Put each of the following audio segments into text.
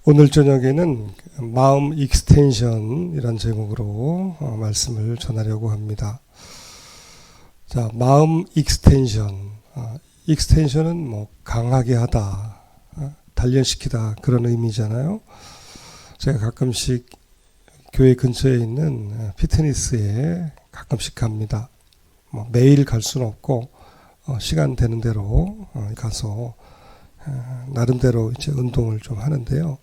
오늘 저녁에는 마음 익스텐션이란 제목으로 말씀을 전하려고 합니다. 자, 마음 익스텐션. 익스텐션은 뭐 강하게 하다, 단련시키다 그런 의미잖아요. 제가 가끔씩 교회 근처에 있는 피트니스에 가끔씩 갑니다. 뭐 매일 갈 수는 없고 시간 되는 대로 가서 나름대로 이제 운동을 좀 하는데요.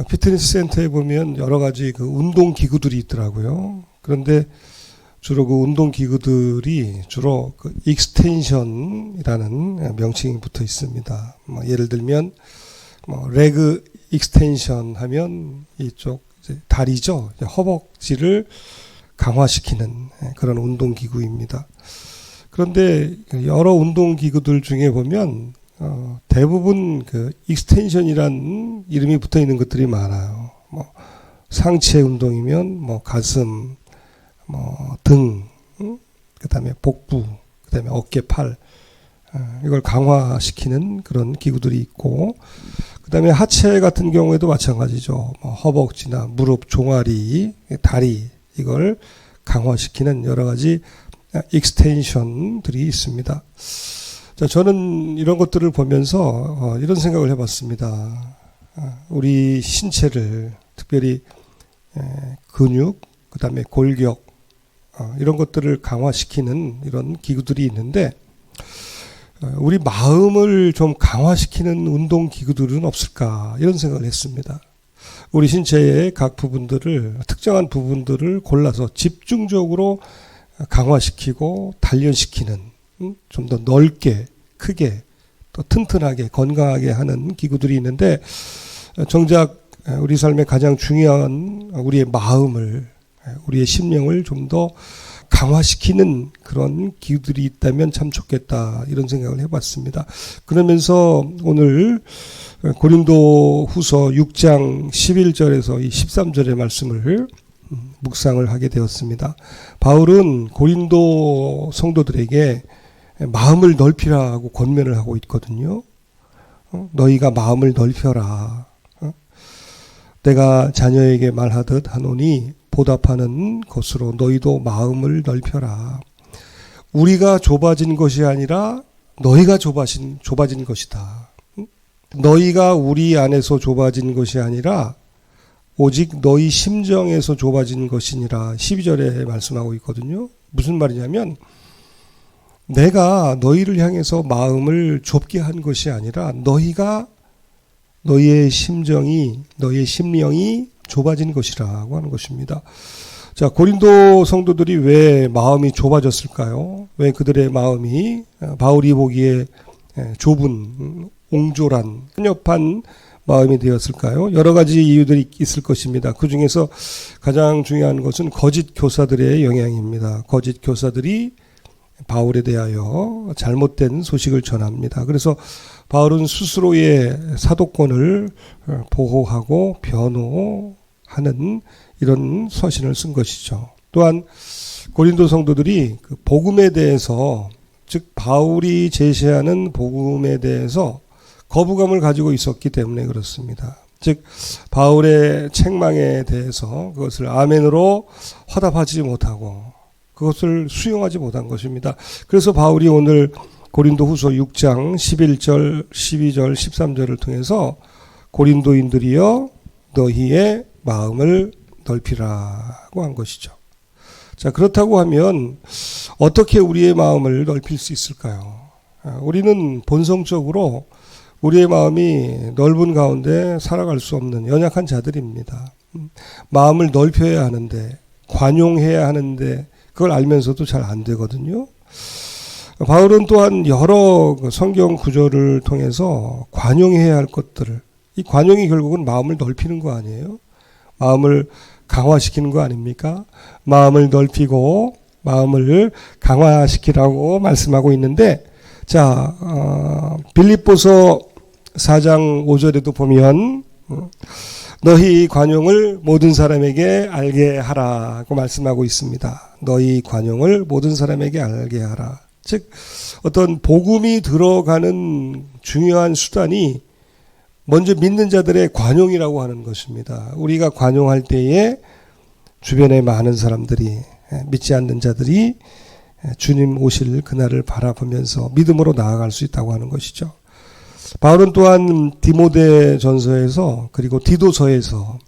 피트니스 센터에 보면 여러 가지 그 운동 기구들이 있더라고요. 그런데 주로 그 운동 기구들이 주로 그 익스텐션이라는 명칭이 붙어 있습니다. 뭐 예를 들면 뭐 레그 익스텐션 하면 이쪽 이제 다리죠. 허벅지를 강화시키는 그런 운동 기구입니다. 그런데 여러 운동 기구들 중에 보면 대부분 그 익스텐션이란 이름이 붙어 있는 것들이 많아요. 뭐 상체 운동이면 뭐 가슴, 뭐 등, 그다음에 복부, 그다음에 어깨, 팔, 이걸 강화시키는 그런 기구들이 있고, 그다음에 하체 같은 경우에도 마찬가지죠. 뭐 허벅지나 무릎, 종아리, 다리 이걸 강화시키는 여러 가지 익스텐션들이 있습니다. 자, 저는 이런 것들을 보면서 이런 생각을 해봤습니다. 우리 신체를 특별히 근육, 그 다음에 골격 이런 것들을 강화시키는 이런 기구들이 있는데 우리 마음을 좀 강화시키는 운동 기구들은 없을까 이런 생각을 했습니다. 우리 신체의 각 부분들을 특정한 부분들을 골라서 집중적으로 강화시키고 단련시키는 좀 더 넓게, 크게, 또 튼튼하게, 건강하게 하는 기구들이 있는데 정작 우리 삶의 가장 중요한 우리의 마음을, 우리의 심령을 좀 더 강화시키는 그런 기구들이 있다면 참 좋겠다 이런 생각을 해봤습니다. 그러면서 오늘 고린도 후서 6장 11절에서 이 13절의 말씀을 묵상을 하게 되었습니다. 바울은 고린도 성도들에게 마음을 넓히라고 권면을 하고 있거든요. 너희가 마음을 넓혀라. 내가 자녀에게 말하듯 하노니 보답하는 것으로 너희도 마음을 넓혀라. 우리가 좁아진 것이 아니라 너희가 좁아진 것이다. 너희가 우리 안에서 좁아진 것이 아니라 오직 너희 심정에서 좁아진 것이니라 12절에 말씀하고 있거든요. 무슨 말이냐면 내가 너희를 향해서 마음을 좁게 한 것이 아니라 너희의 심정이, 너희의 심령이 좁아진 것이라고 하는 것입니다. 자, 고린도 성도들이 왜 마음이 좁아졌을까요? 왜 그들의 마음이 바울이 보기에 좁은, 옹졸한, 편협한 마음이 되었을까요? 여러 가지 이유들이 있을 것입니다. 그 중에서 가장 중요한 것은 거짓 교사들의 영향입니다. 거짓 교사들이 바울에 대하여 잘못된 소식을 전합니다. 그래서 바울은 스스로의 사도권을 보호하고 변호하는 이런 서신을 쓴 것이죠. 또한 고린도 성도들이 그 복음에 대해서, 즉 바울이 제시하는 복음에 대해서 거부감을 가지고 있었기 때문에 그렇습니다. 즉 바울의 책망에 대해서 그것을 아멘으로 화답하지 못하고 그것을 수용하지 못한 것입니다. 그래서 바울이 오늘 고린도 후서 6장 11절, 12절, 13절을 통해서 고린도인들이여 너희의 마음을 넓히라고 한 것이죠. 자, 그렇다고 하면 어떻게 우리의 마음을 넓힐 수 있을까요? 우리는 본성적으로 우리의 마음이 넓은 가운데 살아갈 수 없는 연약한 자들입니다. 마음을 넓혀야 하는데, 관용해야 하는데 그걸 알면서도 잘 안 되거든요. 바울은 또한 여러 성경 구절을 통해서 관용해야 할 것들을, 이 관용이 결국은 마음을 넓히는 거 아니에요? 마음을 강화시키는 거 아닙니까? 마음을 넓히고 마음을 강화시키라고 말씀하고 있는데, 자, 빌립보서 4장 5절에도 보면 너희 관용을 모든 사람에게 알게 하라고 말씀하고 있습니다. 너희 관용을 모든 사람에게 알게 하라. 즉 어떤 복음이 들어가는 중요한 수단이 먼저 믿는 자들의 관용이라고 하는 것입니다. 우리가 관용할 때에 주변에 많은 사람들이, 믿지 않는 자들이 주님 오실 그날을 바라보면서 믿음으로 나아갈 수 있다고 하는 것이죠. 바울은 또한 디모데 전서에서 그리고 디도서에서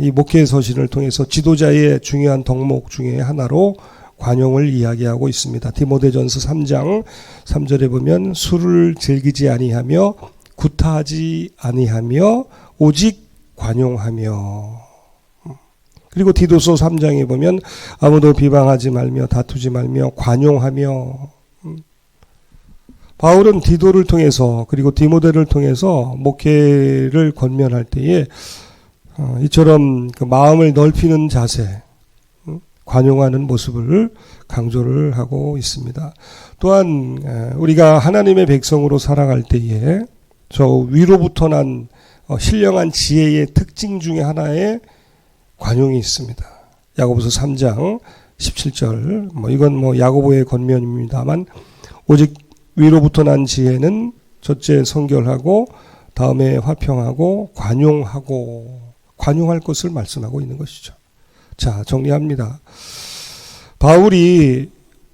이 목회 서신을 통해서 지도자의 중요한 덕목 중에 하나로 관용을 이야기하고 있습니다. 디모데전서 3장 3절에 보면 술을 즐기지 아니하며 구타하지 아니하며 오직 관용하며, 그리고 디도서 3장에 보면 아무도 비방하지 말며 다투지 말며 관용하며. 바울은 디도를 통해서 그리고 디모데를 통해서 목회를 권면할 때에 이처럼 그 마음을 넓히는 자세, 관용하는 모습을 강조를 하고 있습니다. 또한 우리가 하나님의 백성으로 살아갈 때에 저 위로부터 난 신령한 지혜의 특징 중에 하나에 관용이 있습니다. 야고보서 3장 17절, 이건 야고보의 권면입니다만, 오직 위로부터 난 지혜는 첫째 성결하고 다음에 화평하고 관용할 것을 말씀하고 있는 것이죠. 자, 정리합니다. 바울이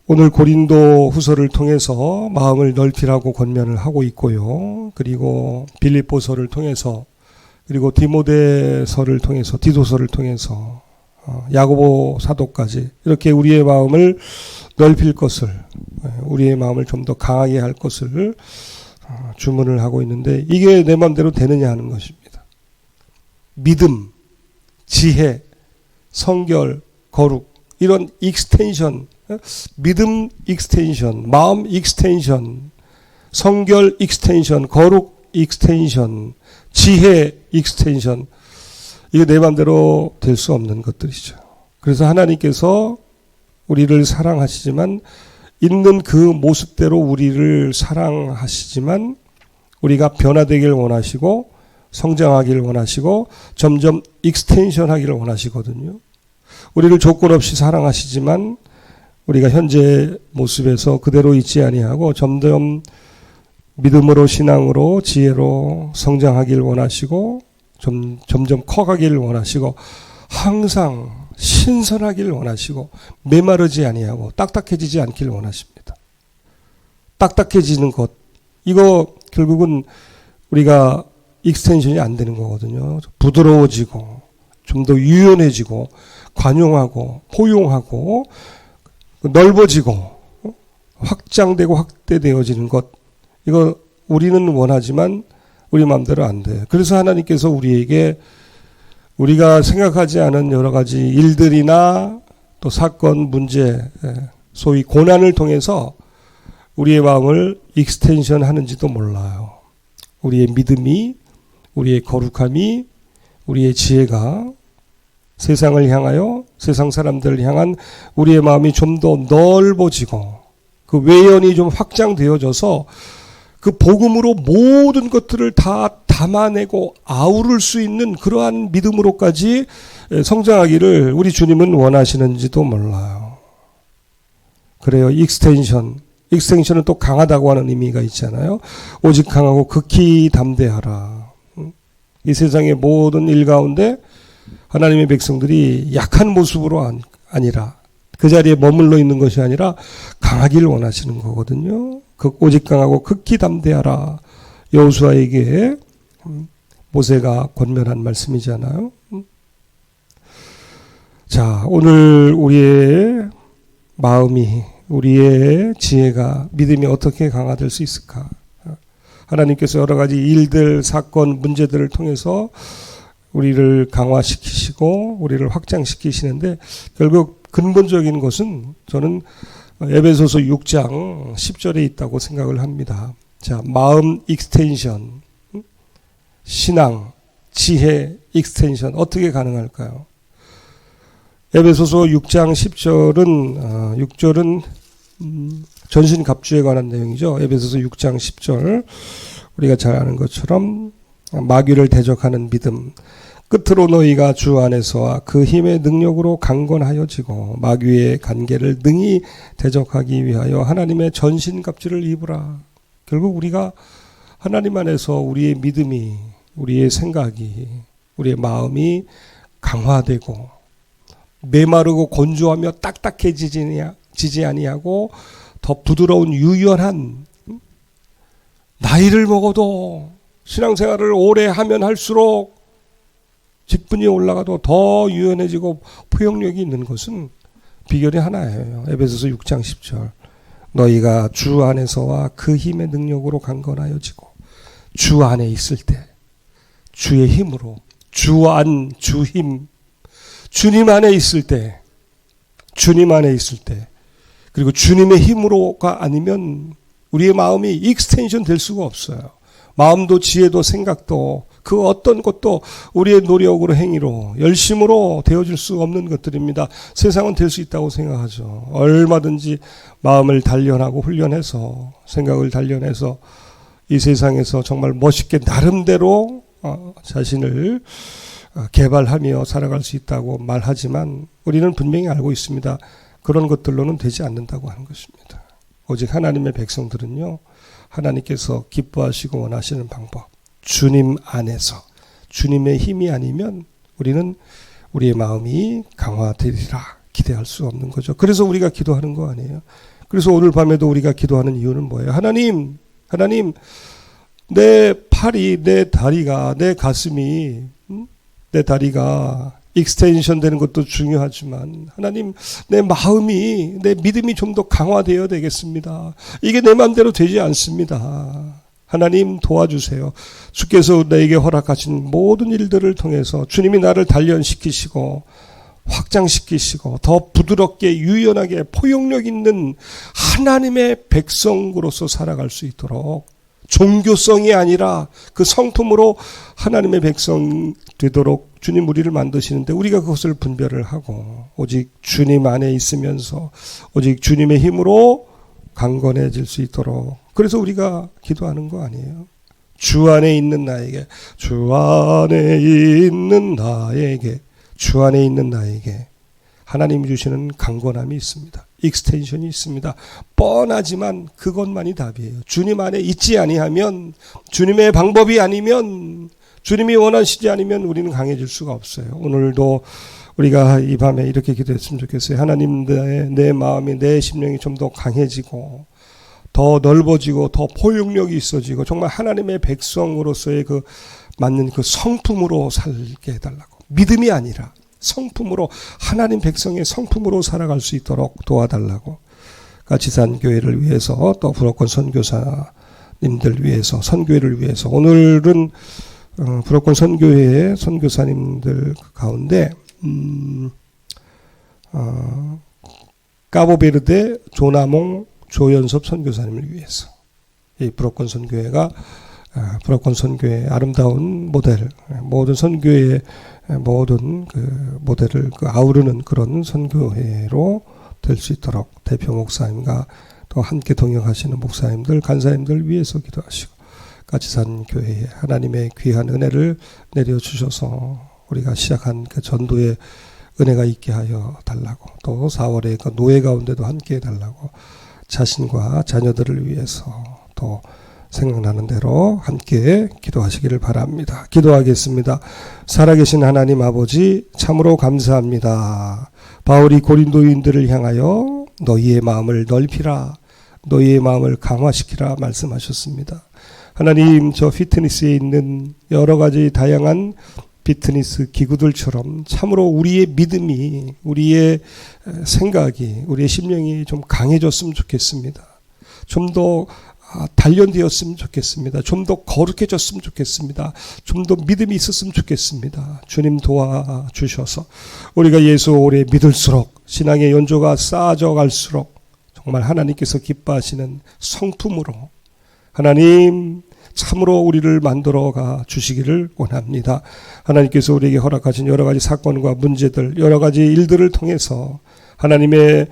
오늘 고린도 후서를 통해서 마음을 넓히라고 권면을 하고 있고요. 그리고 빌립보서를 통해서, 그리고 디모데서를 통해서, 디도서를 통해서 야고보 사도까지 이렇게 우리의 마음을 넓힐 것을, 우리의 마음을 좀 더 강하게 할 것을 주문을 하고 있는데, 이게 내 마음대로 되느냐 하는 것입니다. 믿음, 지혜, 성결, 거룩, 이런 익스텐션, 믿음 익스텐션, 마음 익스텐션, 성결 익스텐션, 거룩 익스텐션, 지혜 익스텐션, 이게 내 마음대로 될 수 없는 것들이죠. 그래서 하나님께서 우리를 사랑하시지만, 있는 그 모습대로 우리를 사랑하시지만 우리가 변화되길 원하시고 성장하기를 원하시고 점점 익스텐션 하기를 원하시거든요. 우리를 조건 없이 사랑하시지만 우리가 현재 모습에서 그대로 있지 아니하고 점점 믿음으로, 신앙으로, 지혜로 성장하기를 원하시고 점점 커가기를 원하시고 항상 신선하기를 원하시고 메마르지 아니하고 딱딱해지지 않기를 원하십니다. 딱딱해지는 것, 이거 결국은 우리가 익스텐션이 안 되는 거거든요. 부드러워지고 좀 더 유연해지고 관용하고 포용하고 넓어지고 확장되고 확대되어지는 것, 이거 우리는 원하지만 우리 마음대로 안 돼요. 그래서 하나님께서 우리에게 우리가 생각하지 않은 여러 가지 일들이나 또 사건, 문제, 소위 고난을 통해서 우리의 마음을 익스텐션 하는지도 몰라요. 우리의 믿음이, 우리의 거룩함이, 우리의 지혜가 세상을 향하여, 세상 사람들을 향한 우리의 마음이 좀 더 넓어지고 그 외연이 좀 확장되어져서 그 복음으로 모든 것들을 다 담아내고 아우를 수 있는 그러한 믿음으로까지 성장하기를 우리 주님은 원하시는지도 몰라요. 그래요. 익스텐션은 또 강하다고 하는 의미가 있잖아요. 오직 강하고 극히 담대하라. 이 세상의 모든 일 가운데 하나님의 백성들이 약한 모습으로 아니라, 그 자리에 머물러 있는 것이 아니라 강하기를 원하시는 거거든요. 오직 강하고 극히 담대하라. 여호수아에게 모세가 권면한 말씀이잖아요. 자, 오늘 우리의 마음이, 우리의 지혜가, 믿음이 어떻게 강화될 수 있을까? 하나님께서 여러 가지 일들, 사건, 문제들을 통해서 우리를 강화시키시고 우리를 확장시키시는데, 결국 근본적인 것은 저는 에베소서 6장 10절에 있다고 생각을 합니다. 자, 마음 익스텐션, 신앙, 지혜 익스텐션 어떻게 가능할까요? 에베소서 6장 6절은 전신갑주에 관한 내용이죠. 에베소서 6장 10절, 우리가 잘 아는 것처럼 마귀를 대적하는 믿음, 끝으로 너희가 주 안에서와 그 힘의 능력으로 강건하여지고 마귀의 간계를 능히 대적하기 위하여 하나님의 전신갑주를 입으라. 결국 우리가 하나님 안에서 우리의 믿음이, 우리의 생각이, 우리의 마음이 강화되고 메마르고 건조하며 딱딱해지지 아니하고 더 부드러운 유연한, 나이를 먹어도 신앙생활을 오래 하면 할수록 직분이 올라가도 더 유연해지고 포용력이 있는 것은 비결이 하나예요. 에베소서 6장 10절. 너희가 주 안에서와 그 힘의 능력으로 강건하여지고 주 안에 있을 때 주의 힘으로, 주 안, 주 힘, 주님 안에 있을 때, 주님 안에 있을 때, 그리고 주님의 힘으로가 아니면 우리의 마음이 익스텐션 될 수가 없어요. 마음도 지혜도 생각도 그 어떤 것도 우리의 노력으로, 행위로, 열심으로 되어질 수 없는 것들입니다. 세상은 될 수 있다고 생각하죠. 얼마든지 마음을 단련하고 훈련해서, 생각을 단련해서 이 세상에서 정말 멋있게 나름대로 자신을 개발하며 살아갈 수 있다고 말하지만 우리는 분명히 알고 있습니다. 그런 것들로는 되지 않는다고 하는 것입니다. 오직 하나님의 백성들은요, 하나님께서 기뻐하시고 원하시는 방법, 주님 안에서 주님의 힘이 아니면 우리는 우리의 마음이 강화되리라 기대할 수 없는 거죠. 그래서 우리가 기도하는 거 아니에요. 그래서 오늘 밤에도 우리가 기도하는 이유는 뭐예요? 하나님, 내 팔이, 내 다리가, 내 가슴이, 내 다리가 익스텐션 되는 것도 중요하지만 하나님, 내 마음이, 내 믿음이 좀 더 강화되어야 되겠습니다. 이게 내 마음대로 되지 않습니다. 하나님 도와주세요. 주께서 나에게 허락하신 모든 일들을 통해서 주님이 나를 단련시키시고 확장시키시고 더 부드럽게 유연하게 포용력 있는 하나님의 백성으로서 살아갈 수 있도록, 종교성이 아니라 그 성품으로 하나님의 백성 되도록 주님 우리를 만드시는데 우리가 그것을 분별을 하고 오직 주님 안에 있으면서 오직 주님의 힘으로 강건해질 수 있도록, 그래서 우리가 기도하는 거 아니에요? 주 안에 있는 나에게, 주 안에 있는 나에게, 주 안에 있는 나에게 하나님이 주시는 강건함이 있습니다. 익스텐션이 있습니다. 뻔하지만 그것만이 답이에요. 주님 안에 있지 아니하면, 주님의 방법이 아니면, 주님이 원하시지 않으면 우리는 강해질 수가 없어요. 오늘도 우리가 이 밤에 이렇게 기도했으면 좋겠어요. 하나님, 내 마음이, 내 심령이 좀 더 강해지고 더 넓어지고 더 포용력이 있어지고 정말 하나님의 백성으로서의 그 맞는 그 성품으로 살게 해달라고. 믿음이 아니라 성품으로, 하나님 백성의 성품으로 살아갈 수 있도록 도와달라고. 가치산 교회를 위해서, 또 불어권 선교사님들 위해서, 선교회를 위해서, 오늘은 불어권 선교회의 선교사님들 가운데 까보베르데 조나몽 조연섭 선교사님을 위해서, 이 불어권 선교회가 불어권 선교회의 아름다운 모델, 모든 선교회의 모든 그 모델을 아우르는 그런 선교회로 될 수 있도록 대표 목사님과 또 함께 동역하시는 목사님들, 간사님들 위해서 기도하시고, 가치산 교회에 하나님의 귀한 은혜를 내려주셔서 우리가 시작한 그 전도의 은혜가 있게 하여 달라고, 또 4월에 그 노예 가운데도 함께 해달라고, 자신과 자녀들을 위해서 또 생각나는 대로 함께 기도하시기를 바랍니다. 기도하겠습니다. 살아계신 하나님 아버지, 참으로 감사합니다. 바울이 고린도인들을 향하여 너희의 마음을 넓히라, 너희의 마음을 강화시키라 말씀하셨습니다. 하나님, 저 피트니스에 있는 여러 가지 다양한 피트니스 기구들처럼 참으로 우리의 믿음이, 우리의 생각이, 우리의 심령이 좀 강해졌으면 좋겠습니다. 좀 더 단련되었으면 좋겠습니다. 좀 더 거룩해졌으면 좋겠습니다. 좀 더 믿음이 있었으면 좋겠습니다. 주님 도와주셔서 우리가 예수 오래 믿을수록, 신앙의 연조가 쌓아져 갈수록 정말 하나님께서 기뻐하시는 성품으로 하나님 참으로 우리를 만들어가 주시기를 원합니다. 하나님께서 우리에게 허락하신 여러 가지 사건과 문제들, 여러 가지 일들을 통해서 하나님의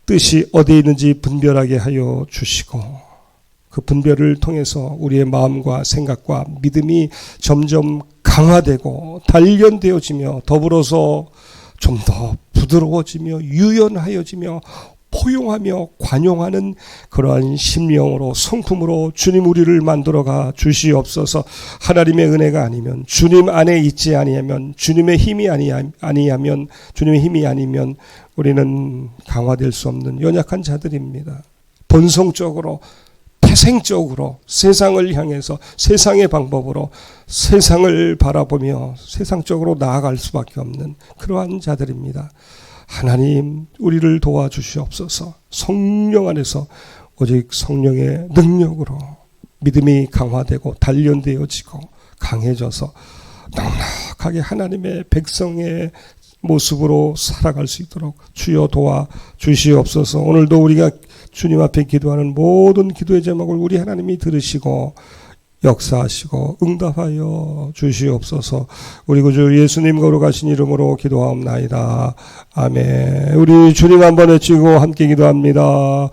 뜻이 어디에 있는지 분별하게 하여 주시고, 그 분별을 통해서 우리의 마음과 생각과 믿음이 점점 강화되고 단련되어지며 더불어서 좀 더 부드러워지며 유연하여지며 포용하며 관용하는 그러한 심령으로 성품으로 주님 우리를 만들어가 주시옵소서. 하나님의 은혜가 아니면, 주님 안에 있지 아니하면, 주님의 힘이 아니하면, 주님의 힘이 아니면 우리는 강화될 수 없는 연약한 자들입니다. 본성적으로 태생적으로 세상을 향해서 세상의 방법으로 세상을 바라보며 세상적으로 나아갈 수밖에 없는 그러한 자들입니다. 하나님 우리를 도와주시옵소서. 성령 안에서 오직 성령의 능력으로 믿음이 강화되고 단련되어지고 강해져서 넉넉하게 하나님의 백성의 모습으로 살아갈 수 있도록 주여 도와주시옵소서. 오늘도 우리가 주님 앞에 기도하는 모든 기도의 제목을 우리 하나님이 들으시고 역사하시고 응답하여 주시옵소서. 우리 구주 예수님 거룩하신 이름으로 기도하옵나이다. 아멘. 우리 주님 한번 외치고 함께 기도합니다.